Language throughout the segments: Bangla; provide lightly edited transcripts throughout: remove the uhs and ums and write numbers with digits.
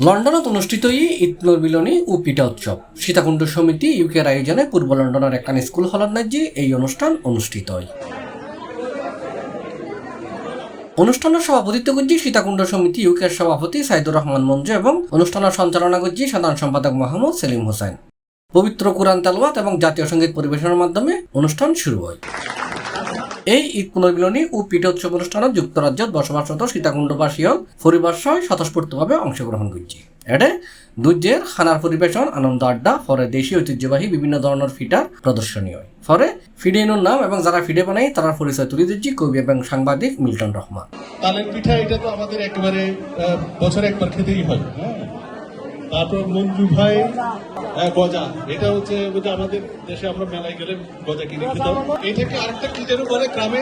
লন্ডনত অনুষ্ঠিত ঈদ পুনর্মিলনী ও পিঠা উৎসব সীতাকুণ্ড সমিতি ইউকের আয়োজনে পূর্ব লন্ডনের একখান স্কুল হলের ন্যায্যে এই অনুষ্ঠান অনুষ্ঠিত হয়। অনুষ্ঠানের সভাপতিত্ব করছি সীতাকুণ্ড সমিতি ইউকের সভাপতি সাইদুর রহমান মঞ্জু এবং অনুষ্ঠানের সঞ্চালনা করছি সাধারণ সম্পাদক মোহাম্মদ সেলিম হোসেন। পবিত্র কুরআন তেলাওয়াত এবং জাতীয় সঙ্গীত পরিবেশনের মাধ্যমে অনুষ্ঠান শুরু হয়। এই ঈদ পুনর্মিলনী ও পিঠা উৎসব অনুষ্ঠানে যুক্তরাজ্যত বসবাসরত সীতাকুণ্ডবাসীও পরিবার সহ স্বতঃস্ফূর্তভাবে অংশগ্রহণ করছে। এতে দুর্যের খানার পরিবেশন, আনন্দ আড্ডা, পরে দেশীয় ঐতিহ্যবাহী বিভিন্ন ধরনের ফিটার প্রদর্শনী হয়। পরে ফিডেনুর নাম এবং যারা ফিডে বানায় তার পরিচয় তুলে দিচ্ছি কবি এবং সাংবাদিক মিল্টন রহমান। তালের পিঠা এটা তো আমাদের একেবারে বছরে একবার খেতেই হয়। তারপর মঞ্জু ভাই গজা, এটা হচ্ছে আমাদের দেশে আমরা মেলায় গেলে গজা কিনে খেতাম। এটাকে আরেকটা কি যেন বলে গ্রামে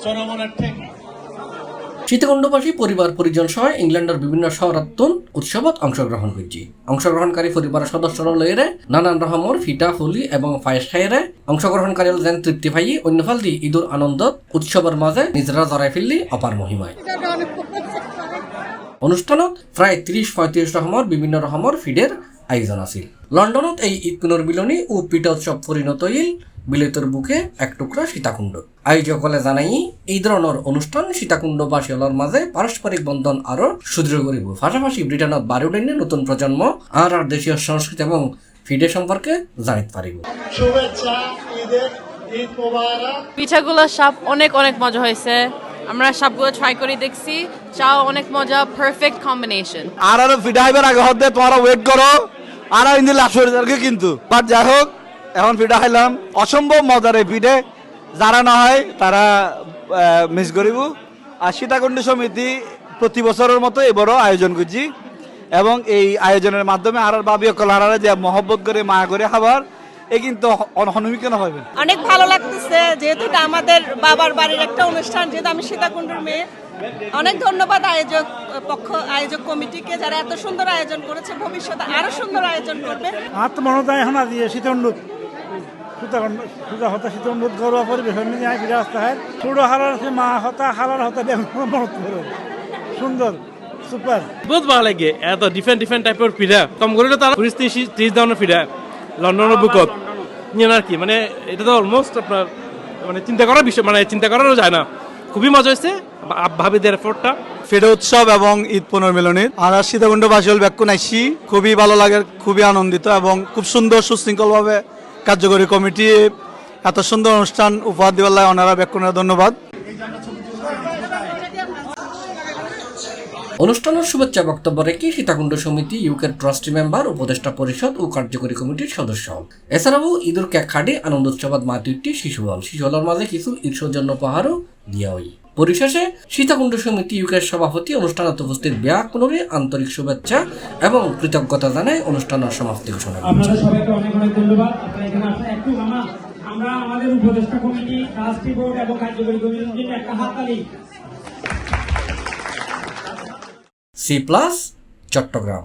সোনামনার ঠ্যাং। সীতাকুণ্ডবাসী পরিবার পরিজন সহ ইংল্যান্ডের বিভিন্ন শহরাত্মন উৎসবত অংশগ্রহণ করছি। অংশগ্রহণকারী পরিবারের সদস্যরা লয়েরে নানান রকমের ফিটা ফুলি এবং পায়েস খাইরে অংশগ্রহণকারী যেন তৃপ্তি পাই, অন্য ফাল দি ঈদুর আনন্দ উৎসবের মাঝে নিজেরা জড়াই ফেললি অপার মহিমায়। অনুষ্ঠানত প্রায় 30-35 রকমের বিভিন্ন রকমের ফিডের আয়োজন আছে। লন্ডনত এই ঈদ পুনর্মিলনী ও পিঠা উৎসব পরিণত হইল বিলেতের বুকে এক টুকরা সীতাকুণ্ড। আয়োজকলে জানাই এই ধরনের অনুষ্ঠান সীতাকুণ্ডবাসীর মাঝে পারস্পরিক বন্ধন আরো সুদৃঢ় করিব, পাশাপাশি ব্রিটেনত বাড়ি উঠাইলে নতুন প্রজন্ম আর দেশীয় সংস্কৃতি এবং ফিডে সম্পর্কে জানিতে পারিব। পিঠাগুলো সব অনেক মজা হয়েছে। আমরা সবগুলো ট্রাই করে দেখছি। চাও অনেক মজা, পারফেক্ট কম্বিনেশন। আর ফিডা খাইবার আগে হতে তোমরা ওয়েট করো, আর ইন্দি লাস্ট হয়ে কিন্তু বাট যাই হোক এখন পিঠা খাইলাম, অসম্ভব মজার এই পিঠে। যারা না হয় তারা মিস করিব। আর সীতাকুণ্ড সমিতি প্রতি বছরের মতো এবারও আয়োজন করছি এবং এই আয়োজনের মাধ্যমে আর ভাবি কলারা যে মহব্বত করে মায়া করে খাবার এ কিন্তু হনুমিকে না পাবেন। অনেক ভালো লাগতেছে, যেহেতু এটা আমাদের বাবার বাড়ির একটা অনুষ্ঠান, যেহেতু আমি সীতাকুণ্ডের মেয়ে। অনেক ধন্যবাদ আয়োজক কমিটিকে, যারা এত সুন্দর আয়োজন করেছে। ভবিষ্যতে আরো সুন্দর আয়োজন করবে। আমার তো মনে হয় এখন আজ সীতাকুণ্ড শীতকুণ্ড ঘরোয়া পরিবেশন নিয়ে ফিরে আসতে হয়। ছোট হালার মা হতা হালার হতা মনত করে সুন্দর সুপার। বহুত ভালো লাগে, এত ডিফারেন্ট টাইপের পিঠা কম করে তারা 30 ধরনের পিঠা লন্ডনের বুকত নিয়ে আর কি, মানে এটা তো অলমোস্ট আপনার মানে চিন্তা করার বিষয়, মানে চিন্তা করারও যায় না। খুবই মজা হয়েছে ভাবিদের এফোর্টটা। ফিডা উৎসব এবং ঈদ পুনর্মিলনীর আর সীতাকুণ্ডবাসী ব্যাকুণ আইসি, খুবই ভালো লাগে, খুবই আনন্দিত এবং খুব সুন্দর সুশৃঙ্খলভাবে কার্যকরী কমিটি এত সুন্দর অনুষ্ঠান উপহার দেওয়ার ওনারা ব্যাকুণের ধন্যবাদ। অনুষ্ঠানের শুভেচ্ছা বক্তব্য রেখে সীতাকুণ্ড সমিতি ইউকের ট্রাস্টি মেম্বার, উপদেষ্টা পরিষদ ও কার্যকরী কমিটির সদস্য। এছাড়াও ঈদুর কেক খাড়ি আনন্দ উৎসবাদ মাতৃটি শিশু হলের মাঝে কিছু ঈদ সৌজন্য উপহারও দেওয়া হয়। পরিশেষে সীতাকুণ্ড সমিতি ইউকের সভাপতি অনুষ্ঠানত উপস্থিত ব্যাকুণরে আন্তরিক শুভেচ্ছা এবং কৃতজ্ঞতা জানায় অনুষ্ঠানের সমাপ্তি ঘোষণা করেন। আপনাদের সবাইকে অনেক ধন্যবাদ। আপনারা এখানে আসেন। একটু আমরা আমাদের উপদেষ্টা কমিটি, ট্রাস্টি বোর্ড এবং কার্যকরী কমিটির জন্য একটা হাততালি। C+ চট্টগ্রাম।